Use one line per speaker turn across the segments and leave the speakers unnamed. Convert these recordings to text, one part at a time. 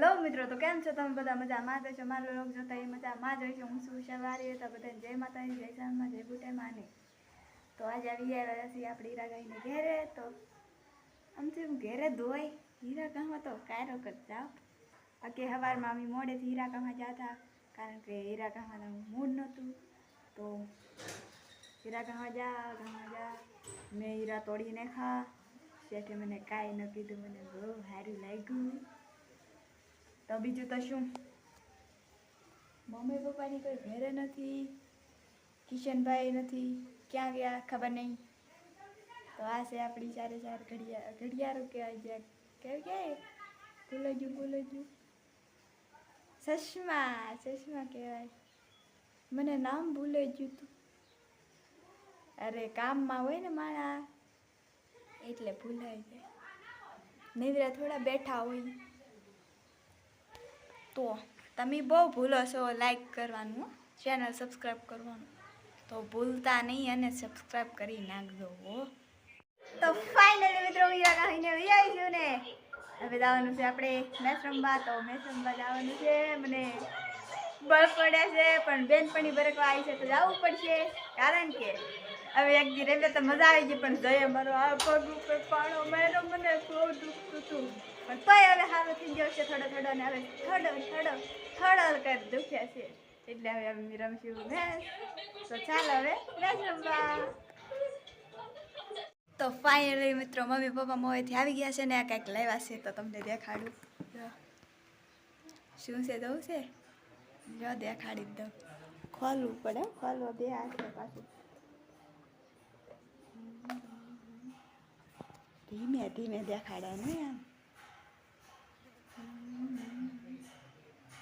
Hello મિત્રો, તો કેમ છો તમે બધા? મજામાં જ છો? મારો લોક જોતા એ મજામાં જ હોય છે. હું શું સવારે હતા બધાને જય માતાજી, જય શાનમાં, જય બુટેમાં ને. તો આજે આવી ગયા છીએ આપણે હીરા ગાઈને ઘેરે. તો આમથી હું ઘેરે ધોઈ હીરા ગામમાં તો કાયરો કર જાઓ. બાકી સવારમાં અમે મોડેથી હીરા ગામમાં જતા, કારણ કે હીરા ગામમાં મૂડ નહોતું. તો હીરા ગામમાં જા મેં હીરા તોડીને ખા. શેઠે મને કાંઈ ન કીધું, મને બહુ સારું લાગ્યું. તો બીજું તો શું, મમ્મી પપ્પાની કોઈ ઘરે નથી, કિશનભાઈ નથી, ક્યાં ગયા ખબર નહીં. તો આ છે આપણી ચારે ચાર ઘડિયાળો કહેવાય છે. કેવી કે બોલો જો ચશ્મા કહેવાય. મને નામ ભૂલાઈ ગયું તું. અરે કામમાં હોય ને મારા, એટલે ભૂલાઈ જાય. નિદ્રા થોડા બેઠા હોય તો તમે બહુ ભૂલો છો લાઈક કરવાનું, ચેનલ સબસ્ક્રાઈબ કરવાનું તો ભૂલતા નહીં અને સબસ્ક્રાઈબ કરી નાખજો હો. તો ફાઇનલી મિત્રો હીરા ગાઈને આવીશું ને હવે જવાનું છે આપણે મેચ રમવા. તો મેચ રમવા જવાનું છે. મને બળ પડ્યા છે પણ બેનપણી બરકવા આવી છે તો જવું પડશે, કારણ કે હવે એક દી રેલે તો મજા આવી ગઈ, પણ જઈએ મારો આ પગ ઉપર પાણો માર્યો, મને બહુ દુખતું હતું. પણ તોય હવે સારું થઈ ગયો છે થોડો ને હવે થોડો કર દુખ્યા છે, એટલે હવે અમે રમશું મેચ. તો ચાલો હવે મેચ રમવા. તો ફાઇનલી મિત્રો મમ્મી પપ્પા મોએથી આવી ગયા છે ને આ કંઈક લાવ્યા છે તો તમને દેખાડું. શું છે જવું છે જો દેખાડી દઉં. ખોલવું પડે, ખોલવા બે હાથે પાછું. ધીમે ધીમે દેખાડવાનું આમ.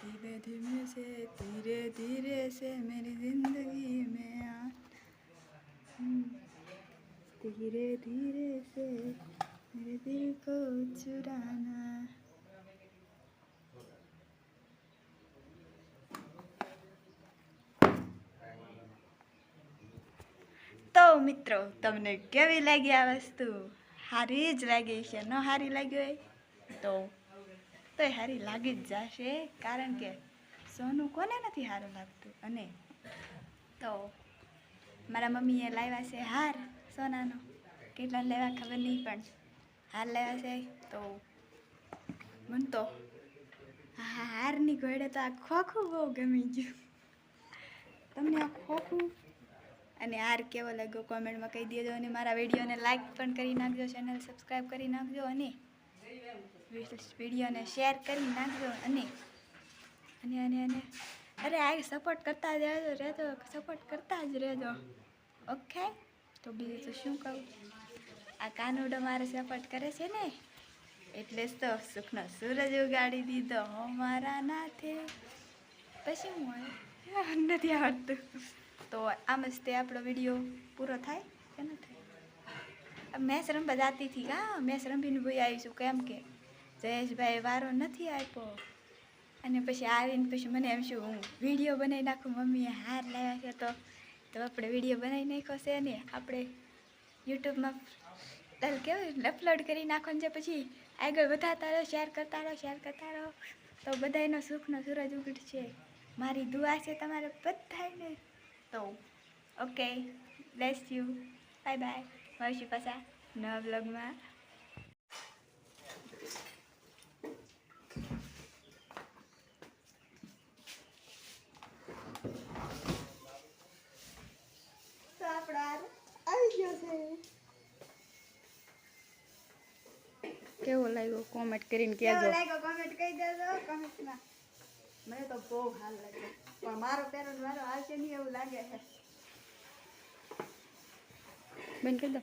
धीरे धीरे से धीरे धीरे से मेरी जिंदगी में धीरे धीरे से मेरे दिल को चुराना. તો મિત્રો તમને કેવી લાગી આ વસ્તુ? સારી જ લાગી છે. ન સારી લાગી હોય તો સારી લાગી જ જશે, કારણ કે સોનું કોને નથી સારું લાગતું. અને તો મારા મમ્મીએ લાવ્યા છે હાર સોનાનો, કેટલા લેવા ખબર નહીં પણ હાર લાવ્યા છે. તો મને તો હારની ઘોડે તો આ ખોખું બહુ ગમી ગયું. તમને આ ખોખું અને હાર કેવો લાગ્યો કોમેન્ટમાં કહી દેજો, અને મારા વિડીયોને લાઈક પણ કરી નાખજો, ચેનલ સબસ્ક્રાઈબ કરી નાખજો, અને વિડીયોને શેર કરી નાખજો. અને અરે આ સપોર્ટ કરતા જ રહેજો, સપોર્ટ કરતા જ રહેજો. ઓકે, તો બીજું તો શું કહું, આ કાનુડો મારે સપોર્ટ કરે છે ને, એટલે જ તો સુખનો સૂરજ ઉગાડી દીધો મારા નાથે. પછી હું હોય નથી આવડતું. તો આમ જ તે આપણો વિડીયો પૂરો થાય કે ન થાય. મેચ રમવા જતી હતી મેચ રમીને ભાઈ આવીશું, કેમ કે જયેશભાઈ વારો નથી આપ્યો. અને પછી આવીને પછી મને એમ શું હું વિડીયો બનાવી નાખું, મમ્મીએ હાર લાવ્યા છે તો આપણે વિડીયો બનાવી નાખ્યો છે ને આપણે યુટ્યુબમાં તારે કેવું અપલોડ કરી નાખવાનું છે. પછી આગળ વધારતા રહો, શેર કરતા રહો તો બધાનો સુખનો સૂરજ ઉગડશે. મારી દુઆ છે તમારે બધાને. તો okay, bless you, bye bye, મળશું પાછા નવા બ્લોગમાં. તો આપણો આવી ગયો છે. કેવો લાગ્યો કોમેન્ટ કરીને કહેજો. કેવો લાગ્યો કોમેન્ટ કહી દેજો કોમેન્ટમાં. મને તો બહુ હાલ લાગ્યો, પણ મારો પેરેન્ટ મારો આવશે નહીં એવું લાગે છે. બંધ કરી દો.